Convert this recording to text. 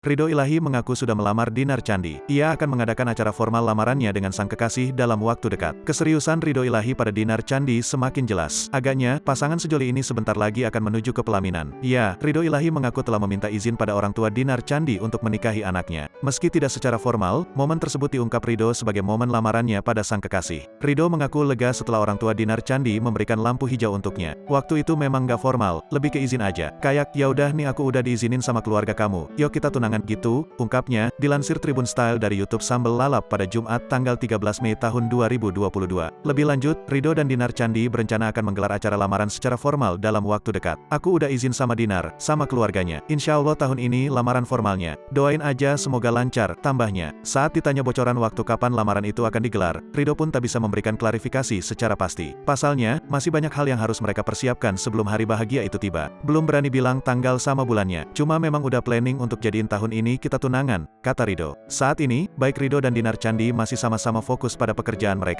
Ridho Ilahi mengaku sudah melamar Dinar Candi. Ia akan mengadakan acara formal lamarannya dengan sang kekasih dalam waktu dekat. Keseriusan Ridho Ilahi pada Dinar Candi semakin jelas. Agaknya, pasangan sejoli ini sebentar lagi akan menuju ke pelaminan. Ya, Ridho Ilahi mengaku telah meminta izin pada orang tua Dinar Candi untuk menikahi anaknya. Meski tidak secara formal, momen tersebut diungkap Ridho sebagai momen lamarannya pada sang kekasih. Ridho mengaku lega setelah orang tua Dinar Candi memberikan lampu hijau untuknya. Waktu itu memang gak formal, lebih ke izin aja. Kayak, yaudah nih aku udah diizinin sama keluarga kamu, yuk kita tunangan gitu, ungkapnya, dilansir Tribun Style dari YouTube Sambal Lalap pada Jumat tanggal 13 Mei tahun 2022. Lebih lanjut, Ridho dan Dinar Candi berencana akan menggelar acara lamaran secara formal dalam waktu dekat. Aku udah izin sama Dinar, sama keluarganya. Insya Allah tahun ini lamaran formalnya. Doain aja semoga lancar, tambahnya. Saat ditanya bocoran waktu kapan lamaran itu akan digelar, Ridho pun tak bisa memberikan klarifikasi secara pasti. Pasalnya, masih banyak hal yang harus mereka persiapkan sebelum hari bahagia itu tiba. Belum berani bilang tanggal sama bulannya. Cuma memang udah planning untuk jadiin tahun ini kita tunangan, kata Ridho. Saat ini, baik Ridho dan Dinar Candi masih sama-sama fokus pada pekerjaan mereka.